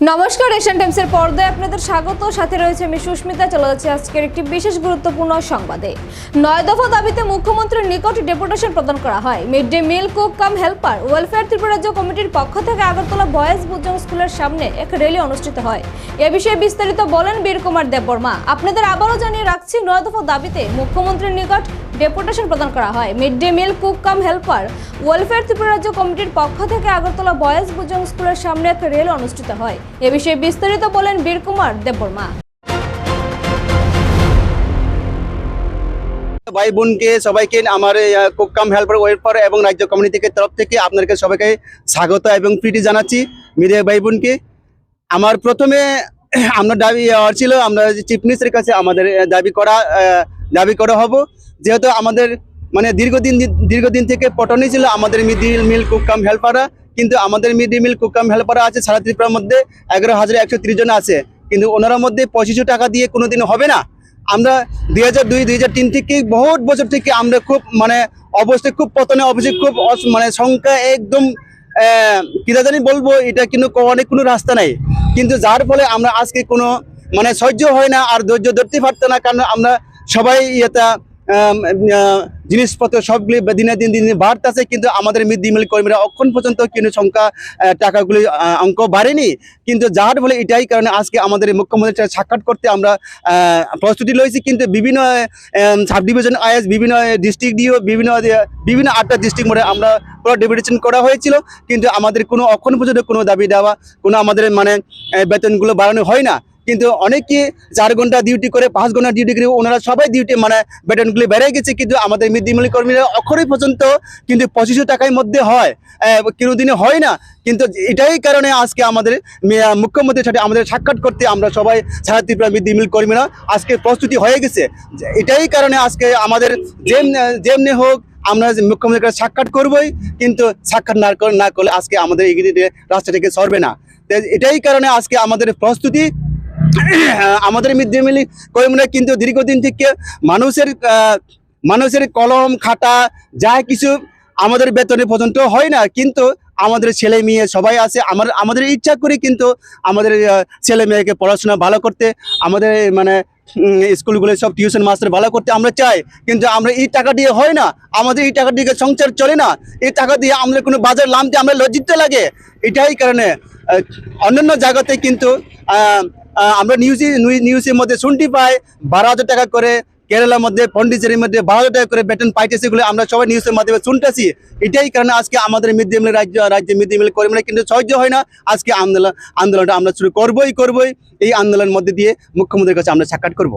নমস্কার, এশিয়ান টাইমসের পর্দায় আপনাদের স্বাগত। সাথে রয়েছে আমি সুস্মিতা। চলে যাচ্ছে আজকের একটি বিশেষ গুরুত্বপূর্ণ সংবাদে। 9 দফা দাবিতে মুখ্যমন্ত্রীর নিকট ডেপুটেশন প্রদান করা হয়। মিড ডে মিল কুক কাম হেল্পার ওয়েলফেয়ার ত্রিপুরা রাজ্য কমিটির পক্ষ থেকে আগরতলা বয়েজ বুজং স্কুলের সামনে এক র্যালি অনুষ্ঠিত হয়। এ বিষয়ে বিস্তারিত বলেন বীর কুমার দেববর্মা। আপনাদের আবারও জানিয়ে রাখছি, 9 দফা দাবিতে মুখ্যমন্ত্রীর নিকট ডেপুটেশন প্রদান করা হয়। মিড ডে মিল কুক কাম হেল্পার ওয়েলফেয়ার ত্রিপুরা রাজ্য কমিটির পক্ষ থেকে আগরতলা বয়েজ বুজং স্কুলের সামনে এক র্যালি অনুষ্ঠিত হয়। এ বিষয়ে বিস্তারিত বলেন বীর কুমার দেববর্মা। ভাই বোনকে সবাইকে আমার কুক কাম হেল্পার ওয়েলফেয়ার এবং রাজ্য কমিটি থেকে তরফ থেকে আপনাদেরকে সবাইকে স্বাগত এবং প্রীতি জানাচ্ছি। মিডিয়া ভাই বোনকে আমার প্রথমে আমরা দাবি ছিল, আমরা চিফ মিনিস্টারের কাছে আমাদের দাবি করা হব, যেহেতু আমাদের মানে দীর্ঘদিন থেকে পটনি ছিল আমাদের mid day meal cook cum হেল্পাররা, কিন্তু আমাদের mid day meal cook cum হেল্পাররা আছে সারা ত্রিপুরার মধ্যে 11,130 জন আছে, কিন্তু ওনার মধ্যে 2500 টাকা দিয়ে কোনোদিন হবে না। আমরা 2002-2003 থেকে বহুত বছর থেকে আমরা খুব মানে অবশ্যই খুব পতনে অবশ্যই খুব মানে সংখ্যা একদম কি জানি বলবো, এটা কিন্তু অনেক কোনো রাস্তা নাই, কিন্তু যার ফলে আমরা আজকে কোনো মানে সহ্য হয় না আর ধৈর্য ধরতে পারতো না, কারণ আমরা সবাই এটা জিনিসপত্র সবগুলি দিনে দিন বাড়তেছে, কিন্তু আমাদের মিড ডে মিল কর্মীরা এখন পর্যন্ত কিন্তু সংখ্যা টাকাগুলি অঙ্ক বাড়েনি, কিন্তু যার ফলে এটাই কারণে আজকে আমাদের মুখ্যমন্ত্রীর সাক্ষাৎ করতে আমরা প্রস্তুতি লইছি। কিন্তু বিভিন্ন সাব ডিভিশন আইএস বিভিন্ন ডিস্ট্রিক্ট দিয়েও বিভিন্ন 8টা ডিস্ট্রিক্ট মোড়ে আমরা পুরো ডেপুটেশন করা হয়েছিল, কিন্তু আমাদের কোনো এখন পর্যন্ত কোনো দাবি দেওয়া কোনো আমাদের মানে বেতনগুলো বাড়ানো হয় না। কিন্তু অনেকে 4 ঘন্টা ডিউটি করে 5 ঘন্টা ডিউটি করে ওনারা সবাই ডিউটি মানে বেতনগুলি বেড়ে গেছে, কিন্তু আমাদের মিড ডে মিল কর্মীরা অক্ষরই পর্যন্ত কিন্তু 2500 টাকার মধ্যে হয়, কোনোদিনে হয় না। কিন্তু এটাই কারণে আজকে আমাদের মুখ্যমন্ত্রীর সাথে আমাদের সাক্ষাৎ করতে আমরা সবাই সারা ত্রিপুরা মিড ডে মিল কর্মীরা আজকে প্রস্তুতি হয়ে গেছে। এটাই কারণে আজকে আমাদের যেমনি হোক আমরা মুখ্যমন্ত্রীর কাছে সাক্ষাৎ করবই, কিন্তু সাক্ষাৎ না করলে আজকে আমাদের এই রাস্তা থেকে সরবে না। এটাই কারণে আজকে আমাদের প্রস্তুতি। আমাদের মিড ডে মিল কর্মীরা কিন্তু দীর্ঘদিন থেকে মানুষের কলম খাতা যা কিছু আমাদের বেতনে পর্যন্ত হয় না, কিন্তু আমাদের ছেলে মেয়ে সবাই আছে, আমাদের ইচ্ছা করি কিন্তু আমাদের ছেলে মেয়েকে পড়াশোনা ভালো করতে, আমাদের মানে স্কুলগুলো সব টিউশন মাস্টার ভালো করতে আমরা চাই, কিন্তু আমরা এই টাকা দিয়ে হয় না, আমাদের এই টাকা দিয়ে সংসার চলে না, এই টাকা দিয়ে আমাদের কোনো বাজার নামতে আমরা লজ্জিত লাগে। এটাই কারণে অন্যান্য জায়গাতে কিন্তু আমরা নিউজের মধ্যে শুনতে পাই 12,000 টাকা করে, কেরালার মধ্যে পন্ডিচেরির মধ্যে 12,000 টাকা করে বেতন পাইতেছে, সেগুলো আমরা সবাই নিউজের মাধ্যমে শুনতেছি। এটাই কারণে আজকে আমাদের মিড ডে মিল রাজ্যে মিড ডে মিল কর্মীরা কিন্তু সহ্য হয় না। আজকে আন্দোলনটা আমরা শুরু করবই। এই আন্দোলনের মধ্যে দিয়ে মুখ্যমন্ত্রীর কাছে আমরা সাক্ষাৎ করব।